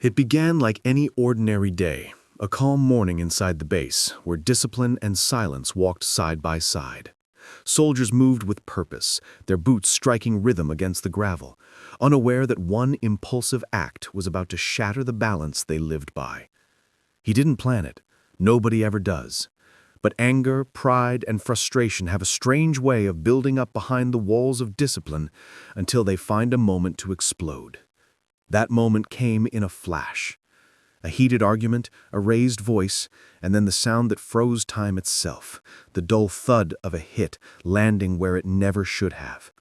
It began like any ordinary day, a calm morning inside the base, where discipline and silence walked side by side. Soldiers moved with purpose, their boots striking rhythm against the gravel, unaware that one impulsive act was about to shatter the balance they lived by. He didn't plan it. Nobody ever does. But anger, pride, and frustration have a strange way of building up behind the walls of discipline until they find a moment to explode. That moment came in a flash. A heated argument, a raised voice, and then the sound that froze time itself, the dull thud of a hit landing where it never should have.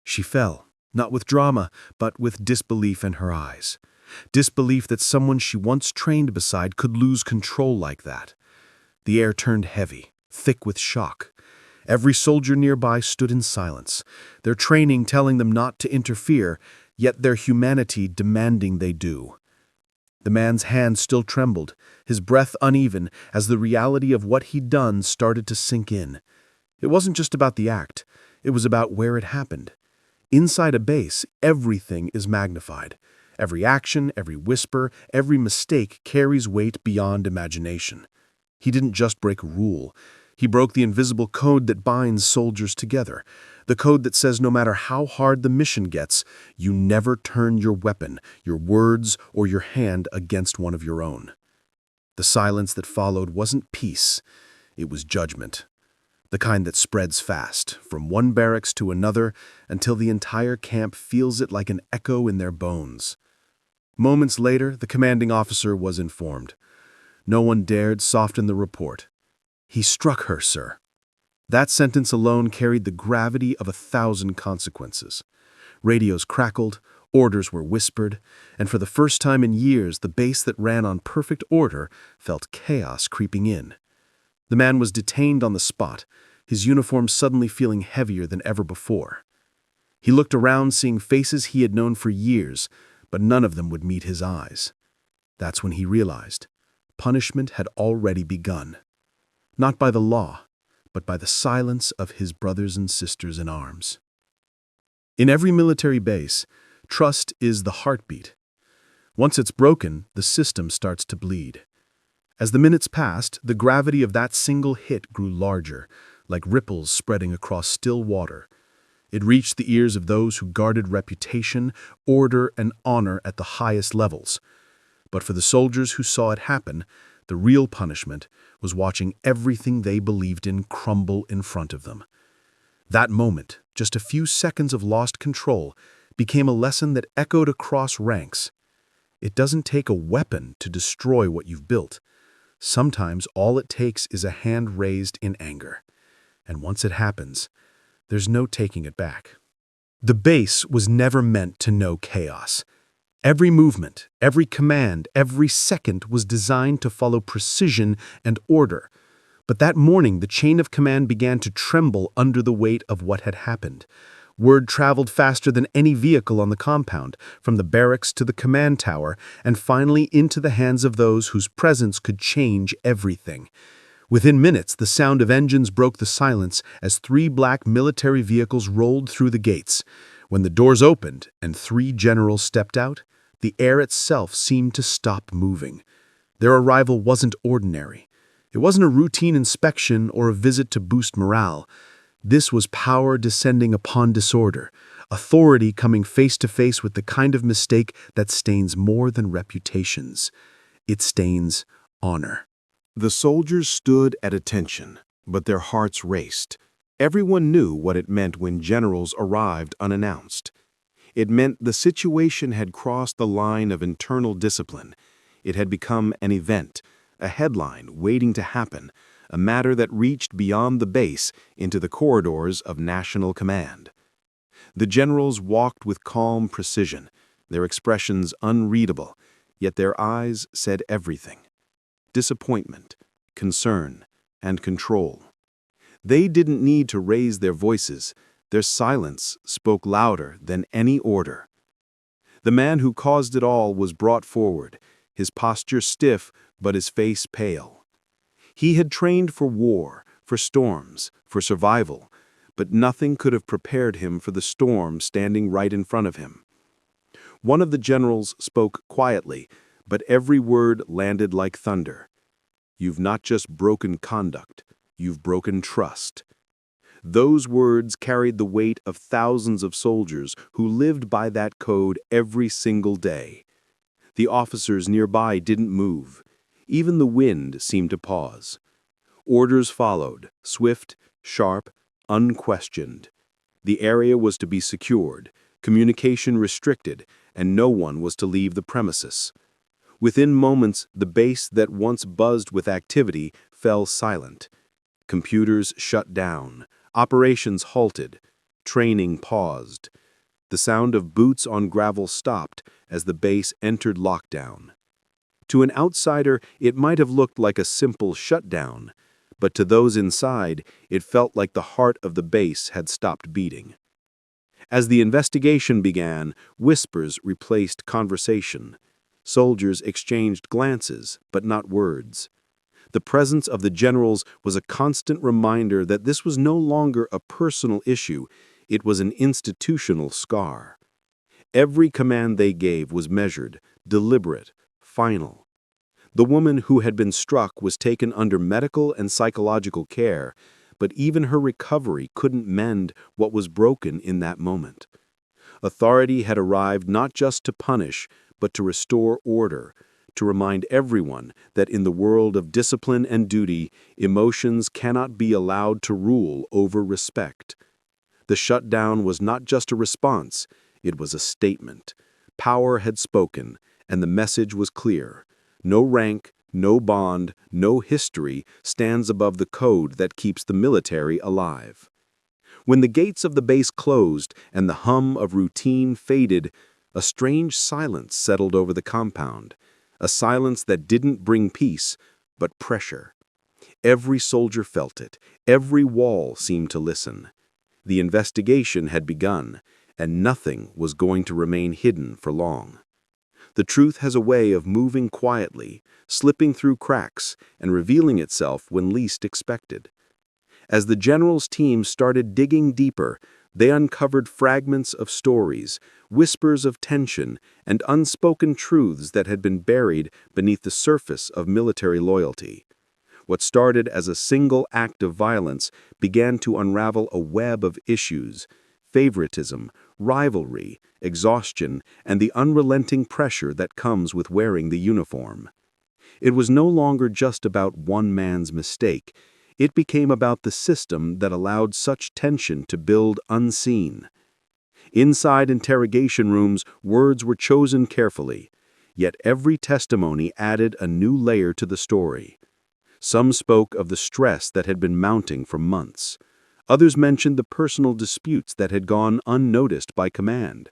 She fell, not with drama, but with disbelief in her eyes. Disbelief that someone she once trained beside could lose control like that. The air turned heavy, thick with shock. Every soldier nearby stood in silence, their training telling them not to interfere, yet their humanity demanding they do. The man's hand still trembled, his breath uneven, as the reality of what he'd done started to sink in. It wasn't just about the act, it was about where it happened. Inside a base, everything is magnified. Every action, every whisper, every mistake carries weight beyond imagination. He didn't just break a rule. He broke the invisible code that binds soldiers together, the code that says no matter how hard the mission gets, you never turn your weapon, your words, or your hand against one of your own. The silence that followed wasn't peace, it was judgment. The kind that spreads fast, from one barracks to another, until the entire camp feels it like an echo in their bones. Moments later, the commanding officer was informed. No one dared soften the report. "He struck her, sir." That sentence alone carried the gravity of 1,000 consequences. Radios crackled, orders were whispered, and for the first time in years, the base that ran on perfect order felt chaos creeping in. The man was detained on the spot, his uniform suddenly feeling heavier than ever before. He looked around, seeing faces he had known for years, but none of them would meet his eyes. That's when he realized punishment had already begun. Not by the law, but by the silence of his brothers and sisters in arms. In every military base, trust is the heartbeat. Once it's broken, the system starts to bleed. As the minutes passed, the gravity of that single hit grew larger, like ripples spreading across still water. It reached the ears of those who guarded reputation, order, and honor at the highest levels. But for the soldiers who saw it happen, the real punishment was watching everything they believed in crumble in front of them. That moment, just a few seconds of lost control, became a lesson that echoed across ranks. It doesn't take a weapon to destroy what you've built. Sometimes all it takes is a hand raised in anger. And once it happens, there's no taking it back. The base was never meant to know chaos. Every movement, every command, every second was designed to follow precision and order. But that morning, the chain of command began to tremble under the weight of what had happened. Word traveled faster than any vehicle on the compound, from the barracks to the command tower, and finally into the hands of those whose presence could change everything. Within minutes, the sound of engines broke the silence as 3 black military vehicles rolled through the gates. When the doors opened and 3 generals stepped out, the air itself seemed to stop moving. Their arrival wasn't ordinary. It wasn't a routine inspection or a visit to boost morale. This was power descending upon disorder, authority coming face to face with the kind of mistake that stains more than reputations. It stains honor. The soldiers stood at attention, but their hearts raced. Everyone knew what it meant when generals arrived unannounced. It meant the situation had crossed the line of internal discipline. It had become an event, a headline waiting to happen, a matter that reached beyond the base into the corridors of national command. The generals walked with calm precision, their expressions unreadable, yet their eyes said everything. Disappointment, concern, and control. They didn't need to raise their voices. Their silence spoke louder than any order. The man who caused it all was brought forward, his posture stiff but his face pale. He had trained for war, for storms, for survival, but nothing could have prepared him for the storm standing right in front of him. One of the generals spoke quietly, but every word landed like thunder. "You've not just broken conduct, you've broken trust." Those words carried the weight of thousands of soldiers who lived by that code every single day. The officers nearby didn't move. Even the wind seemed to pause. Orders followed, swift, sharp, unquestioned. The area was to be secured, communication restricted, and no one was to leave the premises. Within moments, the base that once buzzed with activity fell silent. Computers shut down, operations halted, training paused. The sound of boots on gravel stopped as the base entered lockdown. To an outsider, it might have looked like a simple shutdown, but to those inside, it felt like the heart of the base had stopped beating. As the investigation began, whispers replaced conversation. Soldiers exchanged glances, but not words. The presence of the generals was a constant reminder that this was no longer a personal issue, it was an institutional scar. Every command they gave was measured, deliberate, final. The woman who had been struck was taken under medical and psychological care, but even her recovery couldn't mend what was broken in that moment. Authority had arrived not just to punish, but to restore order, to remind everyone that in the world of discipline and duty, emotions cannot be allowed to rule over respect. The shutdown was not just a response, it was a statement. Power had spoken, and the message was clear. No rank, no bond, no history stands above the code that keeps the military alive. When the gates of the base closed and the hum of routine faded, a strange silence settled over the compound, a silence that didn't bring peace, but pressure. Every soldier felt it, every wall seemed to listen. The investigation had begun, and nothing was going to remain hidden for long. The truth has a way of moving quietly, slipping through cracks, and revealing itself when least expected. As the general's team started digging deeper, they uncovered fragments of stories, whispers of tension, and unspoken truths that had been buried beneath the surface of military loyalty. What started as a single act of violence began to unravel a web of issues: favoritism, rivalry, exhaustion, and the unrelenting pressure that comes with wearing the uniform. It was no longer just about one man's mistake. It became about the system that allowed such tension to build unseen. Inside interrogation rooms, words were chosen carefully, yet every testimony added a new layer to the story. Some spoke of the stress that had been mounting for months. Others mentioned the personal disputes that had gone unnoticed by command.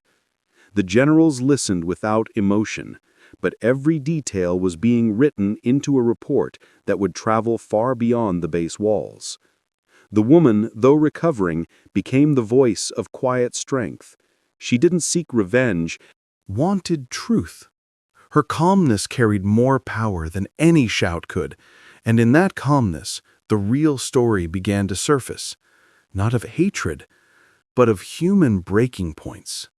The generals listened without emotion, but every detail was being written into a report that would travel far beyond the base walls. The woman, though recovering, became the voice of quiet strength. She didn't seek revenge, Wanted truth. Her calmness carried more power than any shout could, and in that calmness, the real story began to surface, not of hatred, but of human breaking points.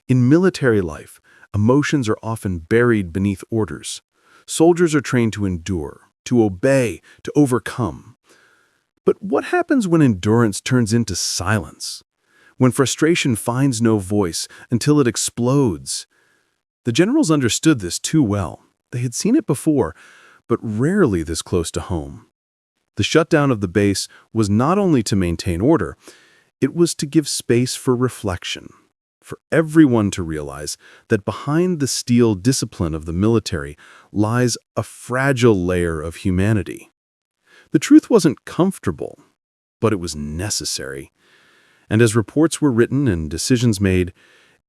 In military life, emotions are often buried beneath orders. Soldiers are trained to endure, to obey, to overcome. But what happens when endurance turns into silence? When frustration finds no voice until it explodes? The generals understood this too well. They had seen it before, but rarely this close to home. The shutdown of the base was not only to maintain order, it was to give space for reflection, for everyone to realize that behind the steel discipline of the military lies a fragile layer of humanity. The truth wasn't comfortable, but it was necessary. And as reports were written and decisions made,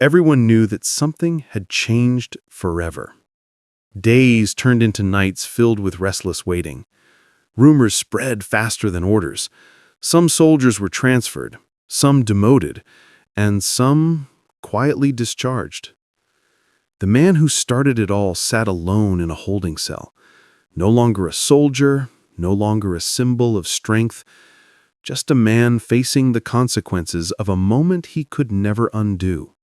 everyone knew that something had changed forever. Days turned into nights filled with restless waiting. Rumors spread faster than orders. Some soldiers were transferred, some demoted, and some quietly discharged. The man who started it all sat alone in a holding cell, no longer a soldier, no longer a symbol of strength, just a man facing the consequences of a moment he could never undo.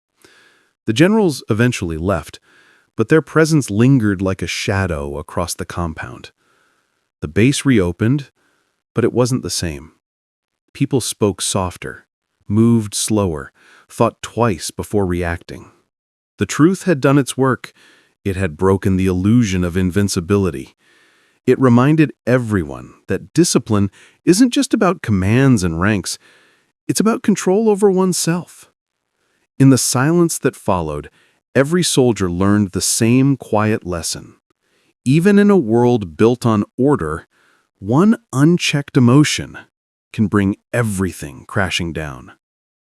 The generals eventually left, but their presence lingered like a shadow across the compound. The base reopened, but it wasn't the same. People spoke softer, moved slower, thought twice before reacting. The truth had done its work. It had broken the illusion of invincibility. It reminded everyone that discipline isn't just about commands and ranks. It's about control over oneself. In the silence that followed, every soldier learned the same quiet lesson. Even in a world built on order, one unchecked emotion can bring everything crashing down.